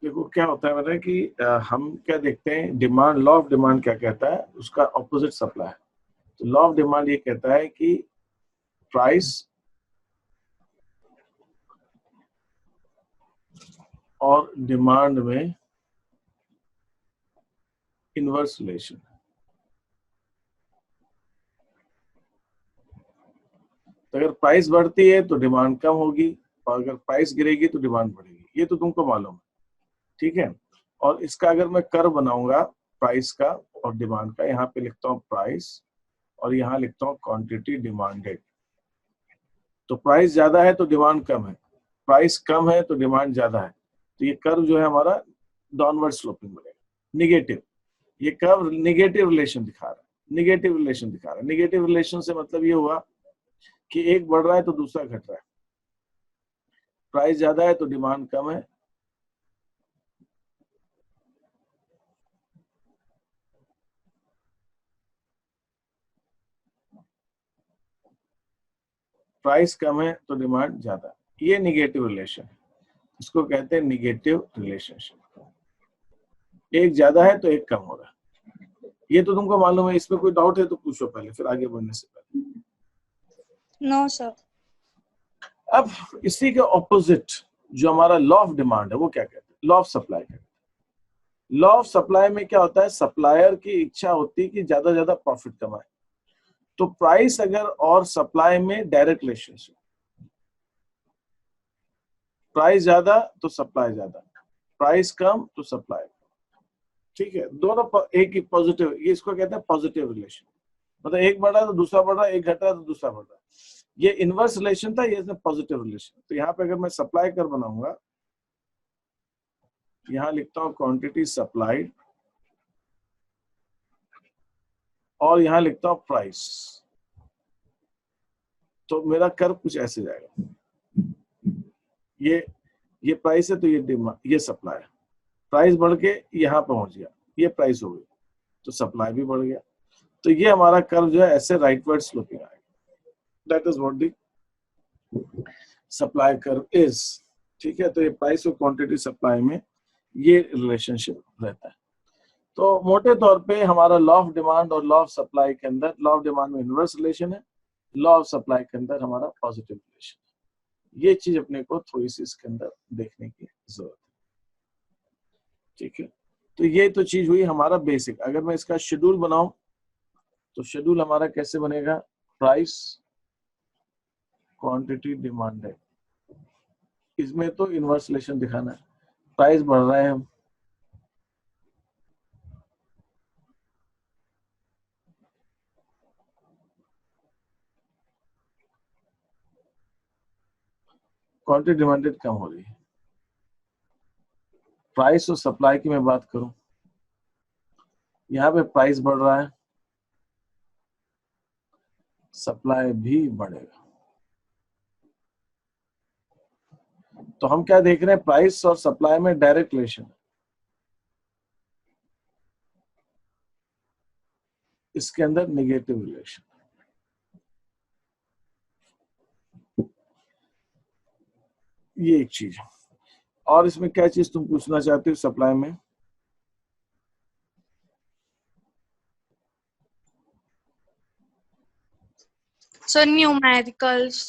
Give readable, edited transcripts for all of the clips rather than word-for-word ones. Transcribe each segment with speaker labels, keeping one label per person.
Speaker 1: देखो क्या होता है मतलब कि हम क्या देखते हैं, डिमांड, लॉ ऑफ डिमांड क्या कहता है, उसका ऑपोजिट सप्लाई है। तो लॉ ऑफ डिमांड ये कहता है कि प्राइस और डिमांड में इनवर्स रिलेशन। तो अगर प्राइस बढ़ती है तो डिमांड कम होगी, और अगर प्राइस गिरेगी तो डिमांड बढ़ेगी। ये तो तुमको मालूम है, ठीक है। और इसका अगर मैं कर्व बनाऊंगा प्राइस का और डिमांड का, यहाँ पे लिखता हूँ प्राइस और यहाँ लिखता हूँ क्वांटिटी डिमांडेड। तो प्राइस ज्यादा है तो डिमांड कम है, प्राइस कम है तो डिमांड ज्यादा है। तो ये कर्व जो है हमारा डाउनवर्ड स्लोपिंग बनेगा, निगेटिव। ये कर्व निगेटिव रिलेशन दिखा रहा है, निगेटिव रिलेशन दिखा रहा है। निगेटिव रिलेशन से मतलब ये हुआ कि एक बढ़ रहा है तो दूसरा घट रहा है, प्राइस ज्यादा है तो डिमांड कम है, प्राइस कम है तो डिमांड ज्यादा है। ये निगेटिव रिलेशन, इसको कहते हैं निगेटिव रिलेशनशिप। एक ज्यादा है तो एक कम हो रहा है। ये तो तुमको मालूम है, इसमें कोई डाउट है तो पूछो पहले, फिर आगे बढ़ने से पहले।
Speaker 2: No sir.
Speaker 1: अब इसी के ऑपोजिट जो हमारा लॉ ऑफ डिमांड है वो क्या कहते हैं, लॉ ऑफ सप्लाई कहते हैं। लॉ ऑफ सप्लाई में क्या होता है, सप्लायर की इच्छा होती है कि ज्यादा प्रॉफिट कमाए। तो प्राइस अगर और सप्लाई में डायरेक्ट रिलेशनशिप, प्राइस ज्यादा तो सप्लाई ज्यादा, प्राइस कम तो सप्लाई, ठीक है। दोनों एक ही पॉजिटिव, ये इसको कहते हैं पॉजिटिव रिलेशन। मतलब एक बढ़ रहा है तो दूसरा बढ़ रहा है, एक घट रहा है तो दूसरा बढ़ रहा है। ये इनवर्स रिलेशन था, ये पॉजिटिव रिलेशन। तो यहाँ पे अगर मैं सप्लाई कर बनाऊंगा, यहाँ लिखता हूँ क्वांटिटी सप्लाइड और यहाँ लिखता हूँ प्राइस। तो मेरा कर्व कुछ ऐसे जाएगा, ये प्राइस है तो ये डिमांड, ये सप्लाई है। प्राइस बढ़ के यहाँ पहुंच गया, ये प्राइस हो गई तो सप्लाई भी बढ़ गया। तो ये हमारा कर्व जो है ऐसे राइटवर्ड स्लोपिंग आएगा। That is what the supply curve is, ठीक है। तो ये प्राइस और क्वांटिटी सप्लाई में ये रिलेशनशिप रहता है। तो मोटे तौर पे हमारा लॉ ऑफ डिमांड और लॉ ऑफ सप्लाई के अंदर, लॉ ऑफ डिमांड में इनवर्स रिलेशन है, लॉ ऑफ सप्लाई के अंदर हमारा पॉजिटिव रिलेशन है। ये चीज अपने को थोड़ी सी इसके अंदर देखने की जरूरत है, ठीक है। तो ये तो चीज हुई हमारा बेसिक। अगर मैं इसका शेड्यूल बनाऊं तो शेड्यूल हमारा कैसे बनेगा, प्राइस क्वांटिटी डिमांडेड। इसमें तो इनवर्स रिलेशन दिखाना है, प्राइस बढ़ रहे हैं हम, क्वांटिटी डिमांडेड कम हो रही है। प्राइस और सप्लाई की मैं बात करूं, यहाँ पे प्राइस बढ़ रहा है, सप्लाई भी बढ़ेगा। तो हम क्या देख रहे हैं, प्राइस और सप्लाई में डायरेक्ट रिलेशन, इसके अंदर निगेटिव रिलेशन। ये एक चीज है। और इसमें क्या चीज तुम पूछना चाहते हो सप्लाई में?
Speaker 2: Sir numericals.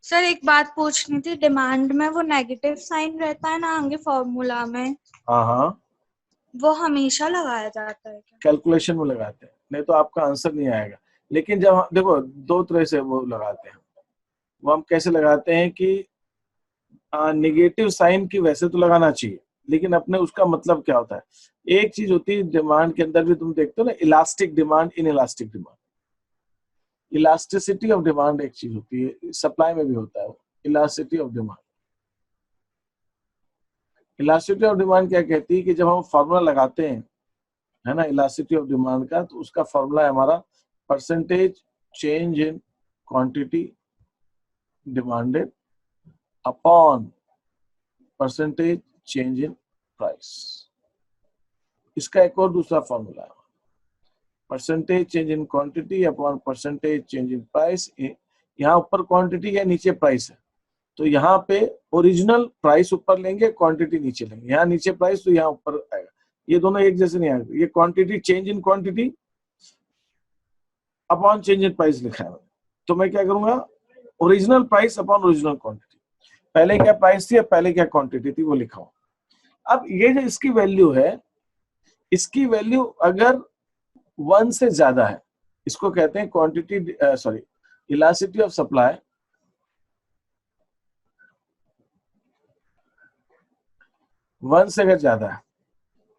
Speaker 2: सर एक बात पूछनी थी, डिमांड में वो नेगेटिव साइन रहता है ना आगे फॉर्मूला में,
Speaker 1: हाँ,
Speaker 2: वो हमेशा लगाया जाता है क्या?
Speaker 1: कैलकुलेशन में लगाते हैं, नहीं तो आपका आंसर नहीं आएगा। लेकिन जब देखो दो तरह से वो लगाते हैं, वो हम कैसे लगाते हैं कि निगेटिव साइन की वैसे तो लगाना चाहिए, लेकिन अपने उसका मतलब क्या होता है। एक चीज होती है डिमांड के अंदर भी, तुम देखते हो ना, elastic demand, in elastic demand. Elasticity of demand एक चीज होती है, सप्लाई में भी होता है elasticity of demand. Elasticity of demand क्या कहती है कि जब हम फॉर्मूला लगाते हैं, है ना, इलास्टिसिटी ऑफ डिमांड का, तो उसका फॉर्मूला है हमारा percentage change in quantity demanded upon percentage change in price. इसका एक और दूसरा फॉर्मूला है, percentage change in quantity upon percentage change in price. यहाँ ऊपर क्वांटिटी है, नीचे प्राइस है, तो यहाँ पे ओरिजिनल प्राइस ऊपर लेंगे, क्वांटिटी नीचे लेंगे, यहाँ नीचे प्राइस तो यहाँ ऊपर आएगा, ये दोनों एक जैसे नहीं आएगा। ये quantity change in quantity upon change in price लिखा है, तो मैं क्या करूंगा, original price upon original quantity, पहले क्या प्राइस थी, पहले क्या क्वांटिटी थी वो लिखा हूं। अब ये जो इसकी वैल्यू है, इसकी वैल्यू अगर 1 से ज्यादा है, इसको कहते हैं quantity sorry elasticity of supply, 1 से अगर ज्यादा है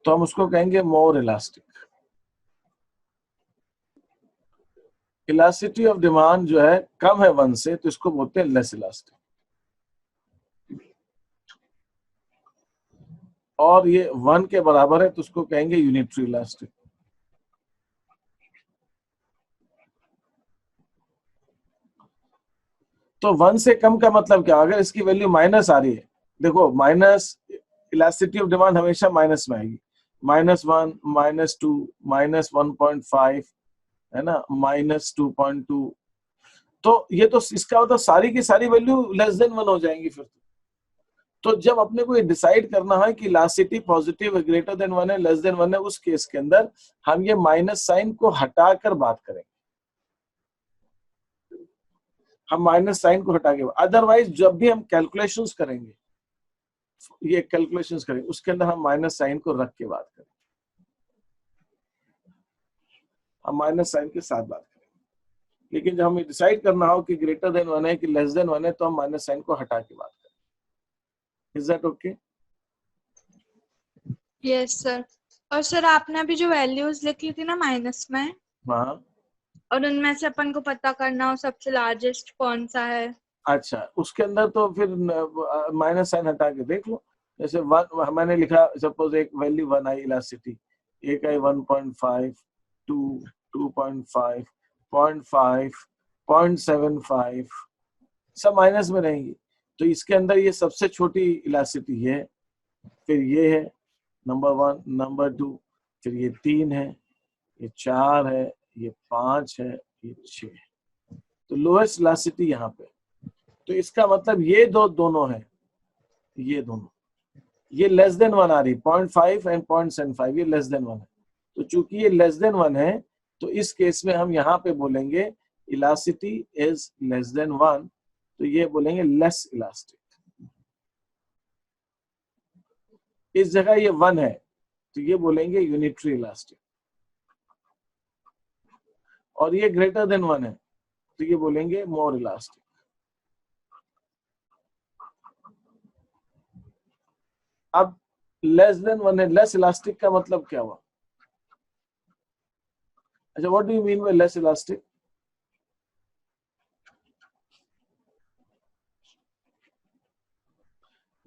Speaker 1: तो हम उसको कहेंगे मोर इलास्टिक। इलास्टिसिटी ऑफ डिमांड जो है कम है 1 से, तो इसको बोलते हैं लेस इलास्टिक। और ये 1 के बराबर है तो उसको कहेंगे यूनिटरी इलास्टिक। तो 1 से कम का मतलब क्या, अगर इसकी वैल्यू माइनस आ रही है, देखो माइनस, इलास्टिसिटी ऑफ डिमांड हमेशा माइनस में आएगी, -1, -2, -1.5 है ना, -2.2, तो ये तो इसका मतलब सारी की सारी वैल्यू लेस देन 1 हो जाएंगी फिर। तो जब अपने को ये डिसाइड करना है कि इलास्टिसिटी पॉजिटिव ग्रेटर देन 1 है, लेस देन 1 है, उस केस के अंदर हम ये माइनस साइन को हटाकर बात करेंगे, हम माइनस साइन को हटा के, अदरवाइज जब भी हम कैलकुलेशंस करेंगे, ये कैलकुलेशंस करेंगे, उसके अंदर हम माइनस साइन को रख के बात करेंगे, हम माइनस साइन के साथ बात करेंगे। लेकिन जब हमें डिसाइड करना हो कि ग्रेटर देन 1 है कि लेस देन 1 है, तो हम माइनस साइन को हटा के बात करेंगे। Is that okay?
Speaker 2: Yes sir. और सर आपने अभी जो वैल्यूज लिखी थी ना माइनस में,
Speaker 1: हाँ,
Speaker 2: और उनमें से अपन को पता करना हो सबसे लार्जेस्ट कौन सा है।
Speaker 1: अच्छा, उसके अंदर तो फिर माइनस साइन हटा के देख लो। जैसे 1 मैंने लिखा, सपोज एक वैल्यू 1 आई इलास्टिसिटी, एक आई 1.5, 2, 2.5, 0.5, 0.75, सब माइनस में रहेंगी। तो इसके अंदर ये सबसे छोटी इलास्टिसिटी है, फिर ये है नंबर 1, नंबर 2, फिर ये 3 है, ये 4 है, ये 5 है, ये 6 है। तो लोएस्ट इलास्टिसिटी यहाँ पे, तो इसका मतलब ये दोनों है, ये दोनों, ये लेस देन 1 आ रही, 0.5 एंड 0.75, ये लेस देन 1 है। तो चूंकि ये लेस देन 1 है, तो इस केस में हम यहाँ पे बोलेंगे इलास्टिसिटी इज लेस देन 1, तो ये बोलेंगे लेस इलास्टिक। इस जगह ये 1 है तो ये बोलेंगे यूनिटरी इलास्टिक, और ये ग्रेटर देन 1 है तो ये बोलेंगे मोर इलास्टिक। अब लेस देन 1 है, लेस इलास्टिक का मतलब क्या हुआ? अच्छा, what do you mean by less elastic?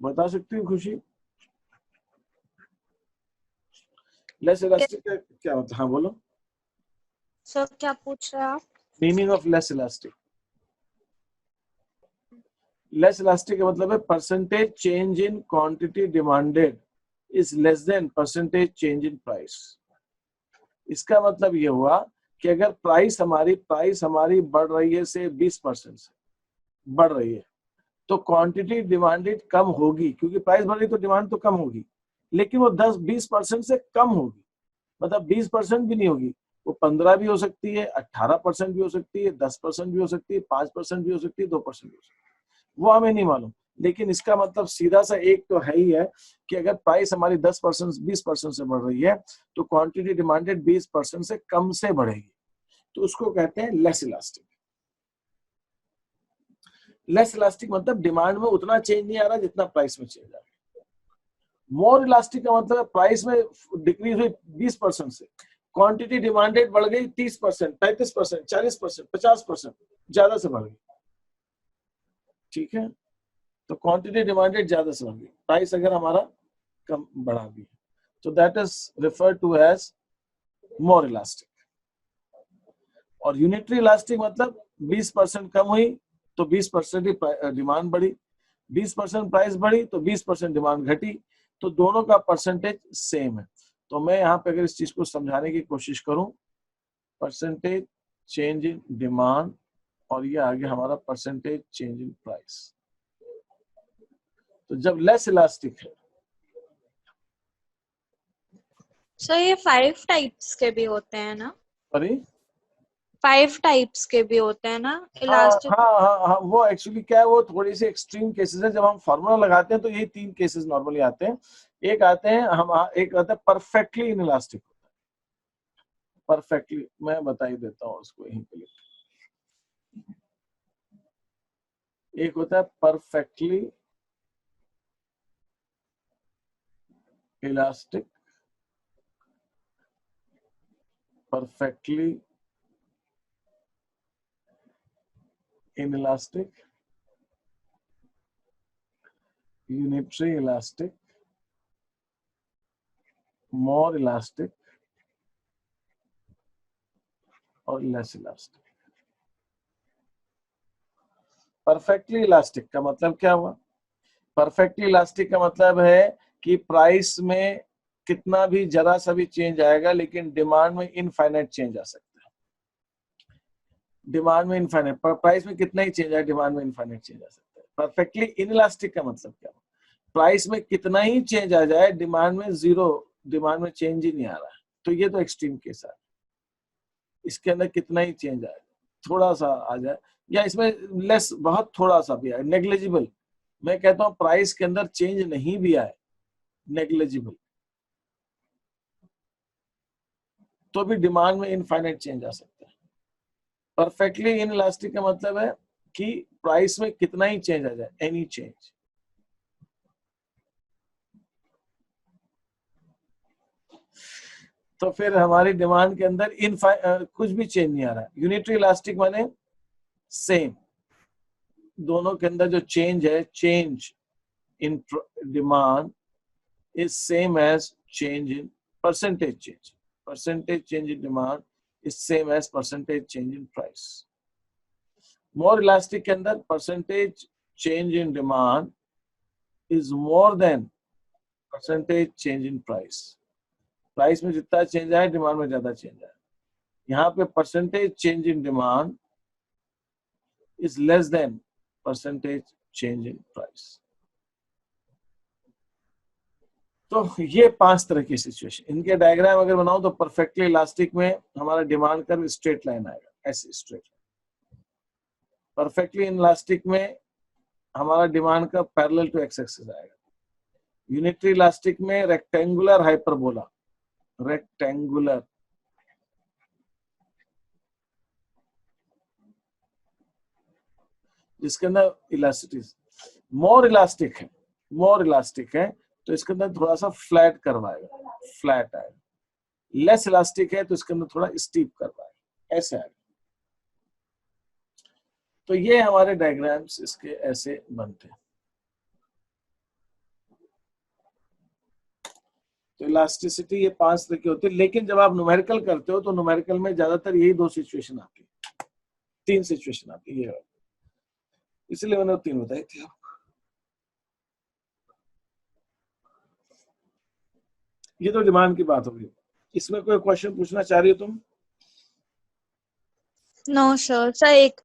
Speaker 1: बता सकती हूँ खुशी? लेस इलास्टिक का क्या होता है? हाँ बोलो।
Speaker 2: सर क्या पूछ रहे हैं आप?
Speaker 1: Meaning of less elastic. Less elastic का मतलब है percentage change in quantity demanded is less than percentage change in price. इसका मतलब ये हुआ कि अगर प्राइस हमारी बढ़ रही है से 20% से बढ़ रही है, तो क्वांटिटी डिमांडेड कम होगी, क्योंकि प्राइस बढ़ रही तो डिमांड तो कम होगी, लेकिन वो 10-20% से कम होगी। मतलब 20% भी नहीं होगी, वो 15 भी हो सकती है, 18% भी हो सकती है, 10% भी हो सकती है, 5% भी हो सकती है, 2% भी हो सकती है, वो हमें नहीं मालूम। लेकिन इसका मतलब सीधा सा एक तो है ही है कि अगर प्राइस हमारी 10% 20% से बढ़ रही है, तो क्वांटिटी डिमांडेड 20% से कम से बढ़ेगी, तो उसको कहते हैं लेस इलास्टिक। लेस इलास्टिक मतलब डिमांड में उतना चेंज नहीं आ रहा जितना प्राइस में चेंज आ रहा है। मोर इलास्टिक का मतलब प्राइस में डिक्रीज हुई 20% से, क्वांटिटी डिमांडेड बढ़ गई 30%, 35%, 40%, 50%, ज्यादा से बढ़ गई। ठीक है, तो क्वांटिटी डिमांडेड ज्यादा से बढ़ गई, प्राइस अगर हमारा कम बढ़ा भी, तो that is referred to as more elastic. और यूनिटरी इलास्टिक मतलब 20% कम हुई तो 20% ही डिमांड बढ़ी, 20% प्राइस बढ़ी तो 20% डिमांड घटी, तो दोनों का परसेंटेज सेम है। तो मैं यहाँ पे अगर इस चीज को समझाने की कोशिश करूं, परसेंटेज चेंज इन डिमांड और ये आगे हमारा परसेंटेज चेंज इन प्राइस, तो जब लेस इलास्टिक है,
Speaker 2: सर ये 5 टाइप्स के भी होते हैं ना?
Speaker 1: सॉरी
Speaker 2: 5 टाइप्स के भी होते हैं ना
Speaker 1: हाँ
Speaker 2: इलास्टिक?
Speaker 1: हाँ हाँ हाँ, वो एक्चुअली क्या है, वो थोड़ी सी एक्सट्रीम केसेस है। जब हम फॉर्मूला लगाते हैं तो यही 3 केसेस नॉर्मली आते हैं। एक आते हैं एक आता है परफेक्टली इनइलास्टिक, परफेक्टली, मैं बता ही देता हूँ उसको यहीं पे लिख। एक होता है perfectly elastic, perfectly inelastic, unitary elastic, more elastic और less elastic। परफेक्टली इलास्टिक का मतलब क्या हुआ? परफेक्टली इलास्टिक का मतलब है कि प्राइस में कितना भी जरा सा भी चेंज आएगा, लेकिन डिमांड में इनफाइनाइट चेंज आ सकता है। डिमांड में इनफाइनाइट, प्राइस में कितना ही चेंज आए, डिमांड में इनफाइनाइट चेंज आ सकता है। परफेक्टली इनइलास्टिक का मतलब क्या? प्राइस में कितना ही चेंज आ जाए, डिमांड में जीरो, डिमांड में चेंज ही नहीं आ रहा है। तो ये तो एक्सट्रीम केस है। इसके अंदर कितना ही चेंज आए, थोड़ा सा आ जाए, या इसमें लेस, बहुत थोड़ा सा भी आए, नेग्लिजिबल। मैं कहता हूं प्राइस के अंदर चेंज नहीं भी आए, नेग्लिजिबल, तो भी डिमांड में इनफाइनाइट चेंज आ सकता है। परफेक्टली इनइलास्टिक का मतलब है कि प्राइस में कितना ही चेंज आ जाए, एनी चेंज। तो फिर हमारी डिमांड के अंदर कुछ भी चेंज नहीं आ रहा है। यूनिटरी इलास्टिक माने सेम, दोनों के अंदर जो चेंज है, change in demand is same as change in percentage change. Percentage change in demand is same as percentage change in price. More elastic के अंदर percentage change in demand is more than percentage change in price. Price में जितना change आए, demand में ज्यादा change आए। यहाँ पे percentage change in demand is less than percentage change in price. तो ये 5 तरह की सिचुएशन, इनके डायग्राम अगर बनाऊं तो परफेक्टली इलास्टिक में हमारा डिमांड कर्व स्ट्रेट लाइन आएगा, ऐसे स्ट्रेट। परफेक्टली इलास्टिक में हमारा demand curve parallel to X axis आएगा। यूनिटरी इलास्टिक में रेक्टेंगुलर हाइपरबोला, रेक्टेंगुलर। जिसके अंदर इलास्टिसिटी मोर इलास्टिक है, मोर इलास्टिक है तो इसके अंदर थोड़ा सा फ्लैट कर्व आएगा, फ्लैट आएगा। लेस इलास्टिक है तो इसके अंदर थोड़ा स्टीप कर्व आएगा, ऐसे आएगा। तो ये हमारे डायग्राम्स इसके ऐसे बनते हैं। तो इलास्टिसिटी ये 5 तरह की होती है, लेकिन जब आप न्यूमेरिकल करते हो तो न्यूमेरिकल में ज्यादातर यही 2 सिचुएशन आती है, 3 सिचुएशन आती है, इसलिए मैंने 3 बताई थी। ये तो डिमांड की बात होगी। इसमें कोई क्वेश्चन पूछना चाह रही हो तुम?
Speaker 2: नो सर, सर एक